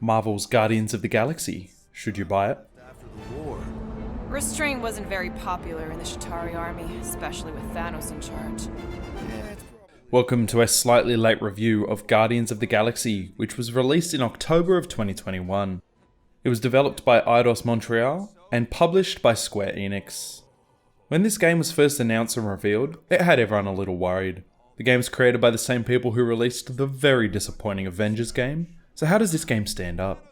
Marvel's Guardians of the Galaxy. Should you buy it? After the war. Restraint wasn't very popular in the Shatari army, especially with Thanos in charge. Welcome to a slightly late review of Guardians of the Galaxy, which was released in October of 2021. It was developed by Eidos Montreal and published by Square Enix. When this game was first announced and revealed, it had everyone a little worried. The game is created by the same people who released the very disappointing Avengers game, so how does this game stand up?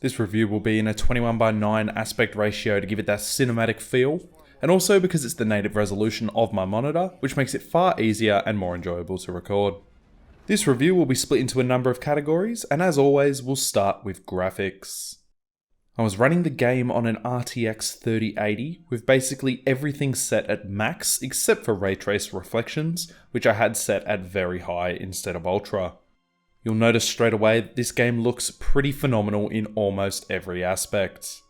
This review will be in a 21:9 aspect ratio to give it that cinematic feel, and also because it's the native resolution of my monitor, which makes it far easier and more enjoyable to record. This review will be split into a number of categories, and as always, we'll start with graphics. I was running the game on an RTX 3080 with basically everything set at max except for ray trace reflections, which I had set at very high instead of ultra. You'll notice straight away that this game looks pretty phenomenal in almost every aspect.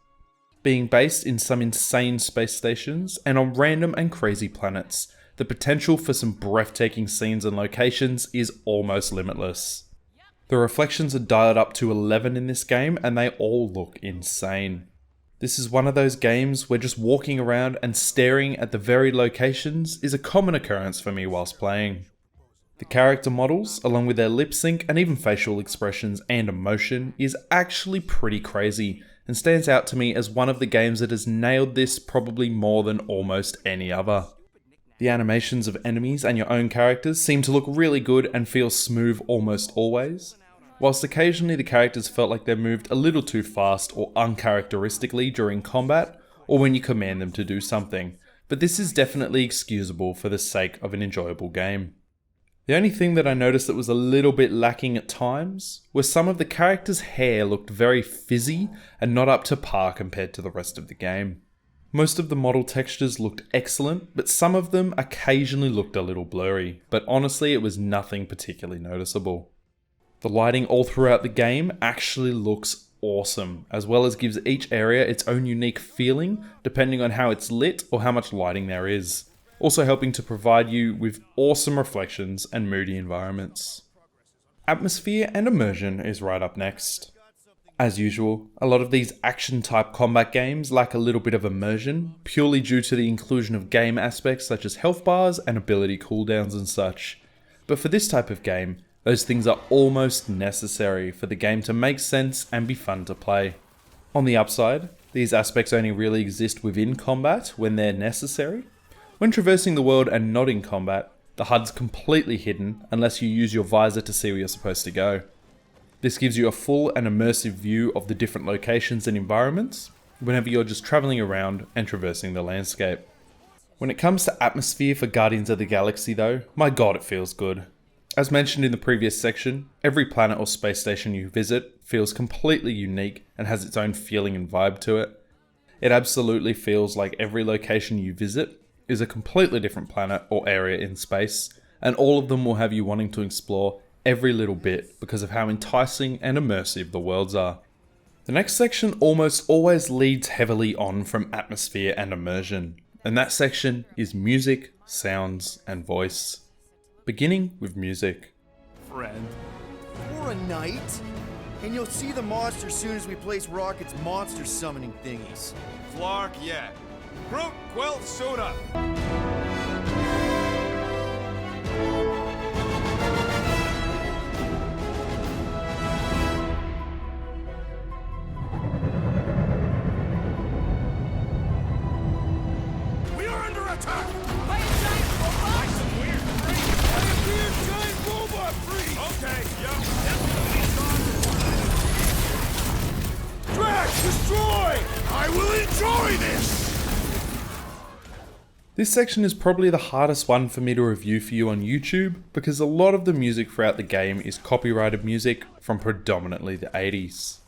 Being based in some insane space stations and on random and crazy planets, the potential for some breathtaking scenes and locations is almost limitless. The reflections are dialed up to 11 in this game and they all look insane. This is one of those games where just walking around and staring at the varied locations is a common occurrence for me whilst playing. The character models, along with their lip sync and even facial expressions and emotion, is actually pretty crazy and stands out to me as one of the games that has nailed this probably more than almost any other. The animations of enemies and your own characters seem to look really good and feel smooth almost always, whilst occasionally the characters felt like they moved a little too fast or uncharacteristically during combat or when you command them to do something, but this is definitely excusable for the sake of an enjoyable game. The only thing that I noticed that was a little bit lacking at times was some of the characters' hair looked very fizzy and not up to par compared to the rest of the game. Most of the model textures looked excellent, but some of them occasionally looked a little blurry, but honestly it was nothing particularly noticeable. The lighting all throughout the game actually looks awesome, as well as gives each area its own unique feeling depending on how it's lit or how much lighting there is, also helping to provide you with awesome reflections and moody environments. Atmosphere and immersion is right up next. As usual, a lot of these action-type combat games lack a little bit of immersion, purely due to the inclusion of game aspects such as health bars and ability cooldowns and such. But for this type of game, those things are almost necessary for the game to make sense and be fun to play. On the upside, these aspects only really exist within combat when they're necessary. When traversing the world and not in combat, the HUD's completely hidden unless you use your visor to see where you're supposed to go. This gives you a full and immersive view of the different locations and environments whenever you're just travelling around and traversing the landscape. When it comes to atmosphere for Guardians of the Galaxy though, my god it feels good. As mentioned in the previous section, every planet or space station you visit feels completely unique and has its own feeling and vibe to it. It absolutely feels like every location you visit is a completely different planet or area in space, and all of them will have you wanting to explore every little bit because of how enticing and immersive the worlds are. The next section almost always leads heavily on from atmosphere and immersion, and that section is music, sounds, and voice. Beginning with music. Friend. For a night? And you'll see the monster soon as we place Rocket's monster summoning thingies. Flark, yeah. Groot, Quill, suit up. We are under attack! By a giant robot? Like some weird freak. By a weird giant robot freak! Okay, yup. Definitely Drax, destroy! I will enjoy this! This section is probably the hardest one for me to review for you on YouTube because a lot of the music throughout the game is copyrighted music from predominantly the 80s.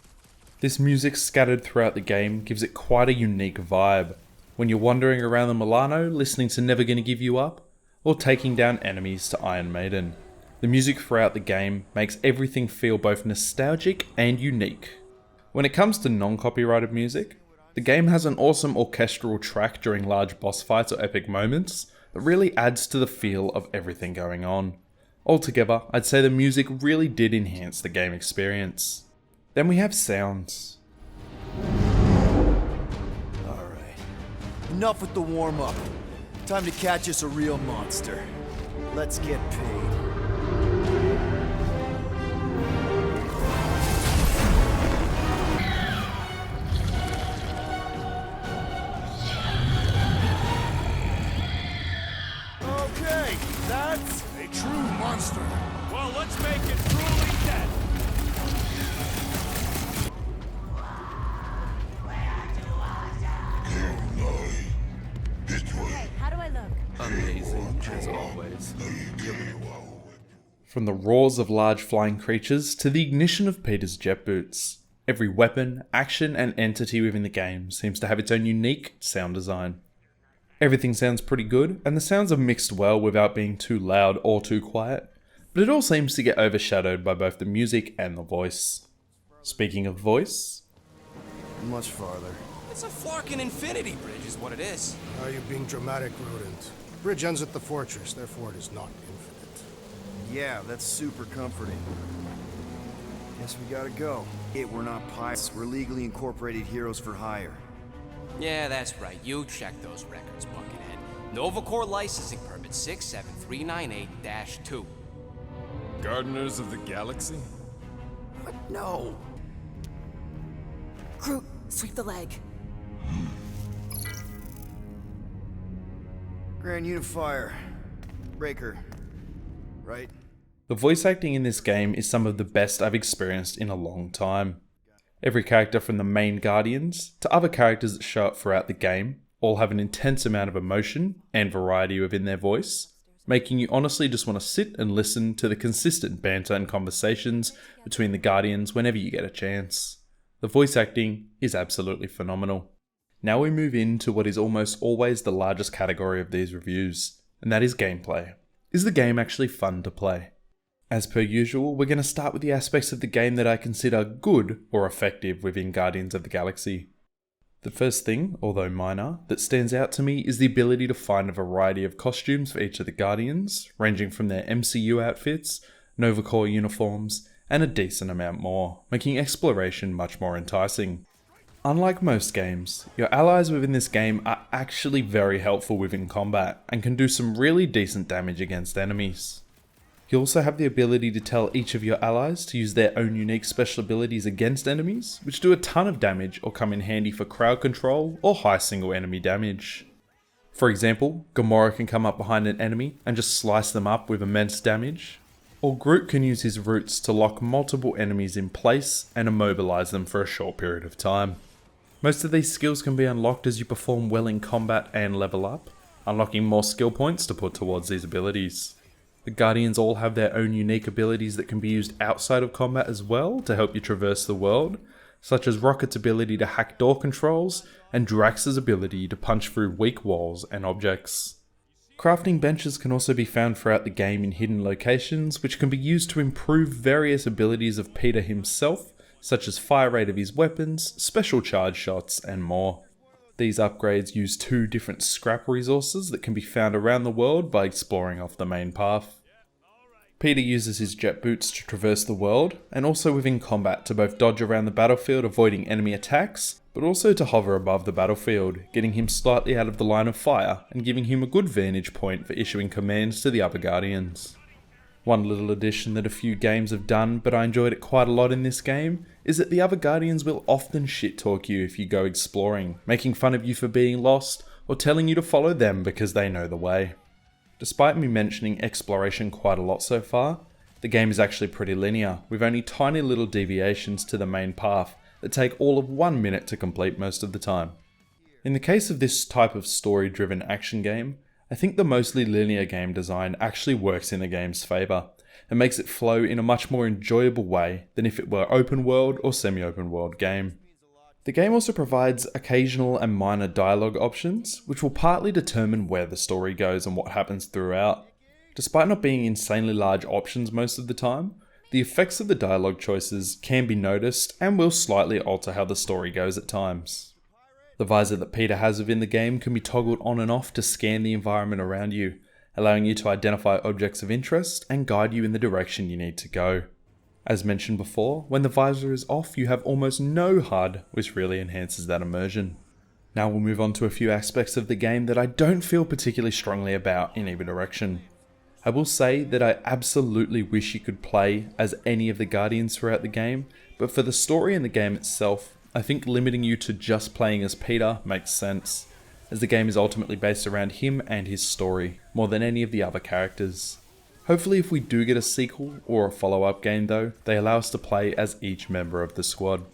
This music scattered throughout the game gives it quite a unique vibe when you're wandering around the Milano listening to Never Gonna Give You Up or taking down enemies to Iron Maiden. The music throughout the game makes everything feel both nostalgic and unique. When it comes to non-copyrighted music, the game has an awesome orchestral track during large boss fights or epic moments that really adds to the feel of everything going on. Altogether, I'd say the music really did enhance the game experience. Then we have sounds. Alright. Enough with the warm-up. Time to catch us a real monster. Let's get paid. Okay, that's A true monster. Well, let's make it truly dead. How do I look? Amazing, as always. From the roars of large flying creatures to the ignition of Peter's jet boots, every weapon, action, and entity within the game seems to have its own unique sound design. Everything sounds pretty good, and the sounds are mixed well without being too loud or too quiet, but it all seems to get overshadowed by both the music and the voice. Speaking of voice, much farther. It's a Flarkin infinity bridge is what it is. Are you being dramatic, Rodent? Bridge ends at the fortress, therefore it is not infinite. Yeah, that's super comforting. Guess we gotta go. We're not pirates, we're legally incorporated heroes for hire. Yeah, that's right. You check those records, Buckethead. Novacore licensing permit 67398-2. Gardeners of the Galaxy? What? No. Groot, sweep the leg. Grand Unifier. Breaker. Right? the voice acting in this game is some of the best I've experienced in a long time. Every character from the main Guardians to other characters that show up throughout the game all have an intense amount of emotion and variety within their voice, making you honestly just want to sit and listen to the consistent banter and conversations between the Guardians whenever you get a chance. The voice acting is absolutely phenomenal. Now we move into what is almost always the largest category of these reviews, and that is gameplay. Is the game actually fun to play? As per usual, we're going to start with the aspects of the game that I consider good or effective within Guardians of the Galaxy. The first thing, although minor, that stands out to me is the ability to find a variety of costumes for each of the Guardians, ranging from their MCU outfits, Nova Corps uniforms, and a decent amount more, making exploration much more enticing. Unlike most games, your allies within this game are actually very helpful within combat and can do some really decent damage against enemies. You also have the ability to tell each of your allies to use their own unique special abilities against enemies, which do a ton of damage or come in handy for crowd control or high single enemy damage. For example, Gamora can come up behind an enemy and just slice them up with immense damage, or Groot can use his roots to lock multiple enemies in place and immobilize them for a short period of time. Most of these skills can be unlocked as you perform well in combat and level up, unlocking more skill points to put towards these abilities. The Guardians all have their own unique abilities that can be used outside of combat as well to help you traverse the world, such as Rocket's ability to hack door controls and Drax's ability to punch through weak walls and objects. Crafting benches can also be found throughout the game in hidden locations, which can be used to improve various abilities of Peter himself, such as fire rate of his weapons, special charge shots, and more. These upgrades use 2 different scrap resources that can be found around the world by exploring off the main path. Peter uses his jet boots to traverse the world, and also within combat to both dodge around the battlefield avoiding enemy attacks, but also to hover above the battlefield, getting him slightly out of the line of fire and giving him a good vantage point for issuing commands to the other Guardians. One little addition that a few games have done, but I enjoyed it quite a lot in this game, is that the other Guardians will often shit talk you if you go exploring, making fun of you for being lost, or telling you to follow them because they know the way. Despite me mentioning exploration quite a lot so far, the game is actually pretty linear, with only tiny little deviations to the main path that take all of 1 minute to complete most of the time. In the case of this type of story-driven action game, I think the mostly linear game design actually works in the game's favour, and makes it flow in a much more enjoyable way than if it were open world or semi-open world game. The game also provides occasional and minor dialogue options, which will partly determine where the story goes and what happens throughout. Despite not being insanely large options most of the time, the effects of the dialogue choices can be noticed and will slightly alter how the story goes at times. The visor that Peter has within the game can be toggled on and off to scan the environment around you, allowing you to identify objects of interest and guide you in the direction you need to go. As mentioned before, when the visor is off you have almost no HUD, which really enhances that immersion. Now we'll move on to a few aspects of the game that I don't feel particularly strongly about in either direction. I will say that I absolutely wish you could play as any of the Guardians throughout the game, but for the story in the game itself, I think limiting you to just playing as Peter makes sense, as the game is ultimately based around him and his story, more than any of the other characters. Hopefully if we do get a sequel or a follow-up game though, they allow us to play as each member of the squad.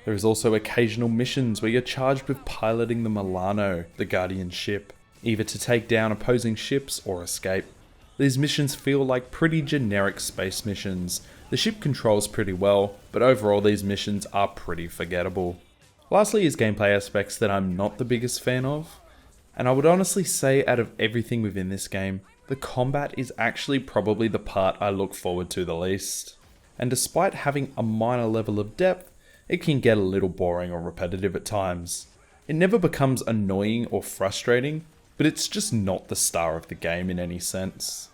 There is also occasional missions where you're charged with piloting the Milano, the Guardian ship, either to take down opposing ships or escape. These missions feel like pretty generic space missions. The ship controls pretty well, but overall these missions are pretty forgettable. Lastly is gameplay aspects that I'm not the biggest fan of, and I would honestly say out of everything within this game, the combat is actually probably the part I look forward to the least. And despite having a minor level of depth, it can get a little boring or repetitive at times. It never becomes annoying or frustrating, but it's just not the star of the game in any sense.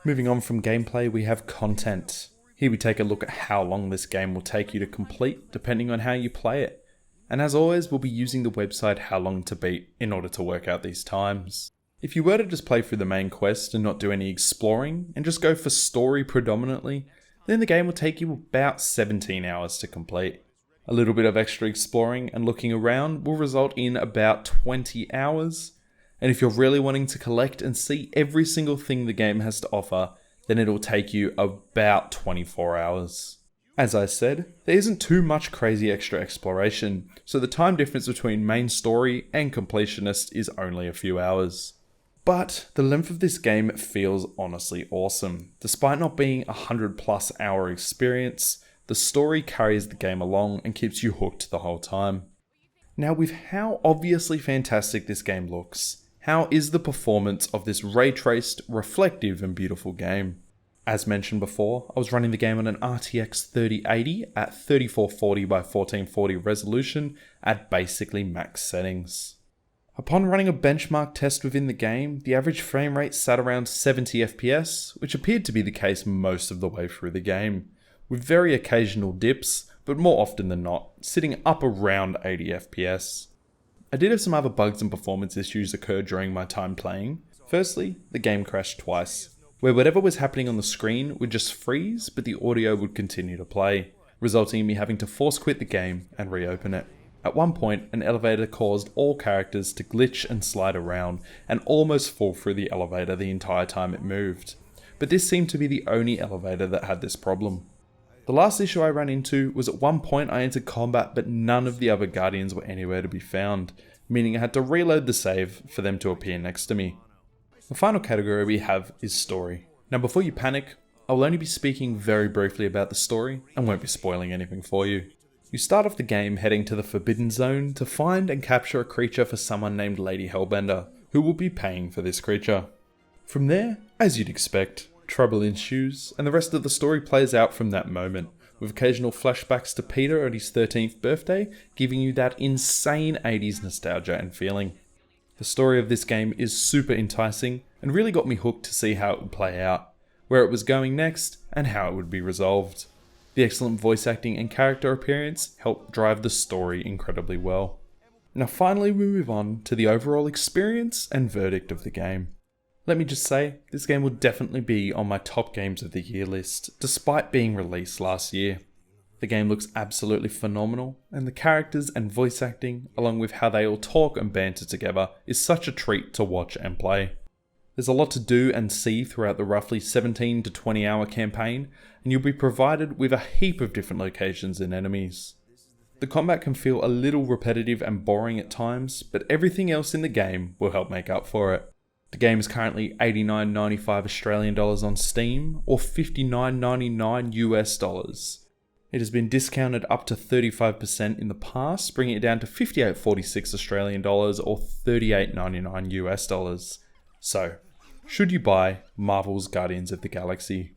Moving on from gameplay, we have content. Here we take a look at how long this game will take you to complete, depending on how you play it. And as always, we'll be using the website How Long to Beat in order to work out these times. If you were to just play through the main quest and not do any exploring, and just go for story predominantly, then the game will take you about 17 hours to complete. A little bit of extra exploring and looking around will result in about 20 hours. And if you're really wanting to collect and see every single thing the game has to offer, then it'll take you about 24 hours. As I said, there isn't too much crazy extra exploration, so the time difference between main story and completionist is only a few hours. But the length of this game feels honestly awesome. Despite not being a 100+ hour experience, the story carries the game along and keeps you hooked the whole time. Now with how obviously fantastic this game looks, how is the performance of this ray-traced, reflective and beautiful game? As mentioned before, I was running the game on an RTX 3080 at 3440 by 1440 resolution at basically max settings. Upon running a benchmark test within the game, the average frame rate sat around 70 FPS, which appeared to be the case most of the way through the game, with very occasional dips, but more often than not, sitting up around 80 FPS. I did have some other bugs and performance issues occur during my time playing. Firstly, the game crashed twice, where whatever was happening on the screen would just freeze, but the audio would continue to play, resulting in me having to force quit the game and reopen it. At one point, an elevator caused all characters to glitch and slide around, and almost fall through the elevator the entire time it moved. But this seemed to be the only elevator that had this problem. The last issue I ran into was at one point I entered combat but none of the other Guardians were anywhere to be found, meaning I had to reload the save for them to appear next to me. The final category we have is story. Now before you panic, I will only be speaking very briefly about the story and won't be spoiling anything for you. You start off the game heading to the Forbidden Zone to find and capture a creature for someone named Lady Hellbender, who will be paying for this creature. From there, as you'd expect, trouble ensues, and the rest of the story plays out from that moment, with occasional flashbacks to Peter at his 13th birthday, giving you that insane 80s nostalgia and feeling. The story of this game is super enticing, and really got me hooked to see how it would play out, where it was going next, and how it would be resolved. The excellent voice acting and character appearance helped drive the story incredibly well. Now finally we move on to the overall experience and verdict of the game. Let me just say, this game will definitely be on my top games of the year list, despite being released last year. The game looks absolutely phenomenal, and the characters and voice acting, along with how they all talk and banter together, is such a treat to watch and play. There's a lot to do and see throughout the roughly 17 to 20 hour campaign, and you'll be provided with a heap of different locations and enemies. The combat can feel a little repetitive and boring at times, but everything else in the game will help make up for it. The game is currently $89.95 Australian dollars on Steam, or $59.99 US dollars. It has been discounted up to 35% in the past, bringing it down to $58.46 Australian dollars or $38.99 US dollars. So, should you buy Marvel's Guardians of the Galaxy?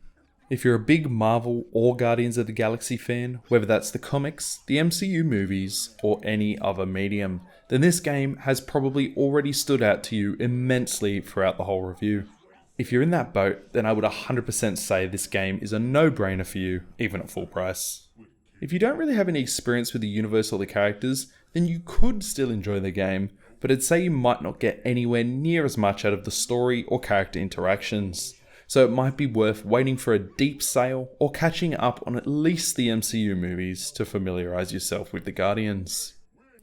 If you're a big Marvel or Guardians of the Galaxy fan, whether that's the comics, the MCU movies, or any other medium, then this game has probably already stood out to you immensely throughout the whole review. If you're in that boat, then I would 100% say this game is a no-brainer for you, even at full price. If you don't really have any experience with the universe or the characters, then you could still enjoy the game, but I'd say you might not get anywhere near as much out of the story or character interactions. So it might be worth waiting for a deep sail or catching up on at least the MCU movies to familiarise yourself with the Guardians.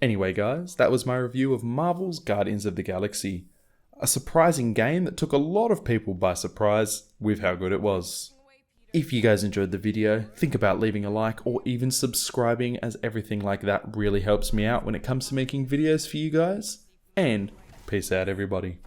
Anyway guys, that was my review of Marvel's Guardians of the Galaxy. A surprising game that took a lot of people by surprise with how good it was. If you guys enjoyed the video, think about leaving a like or even subscribing, as everything like that really helps me out when it comes to making videos for you guys. And peace out everybody.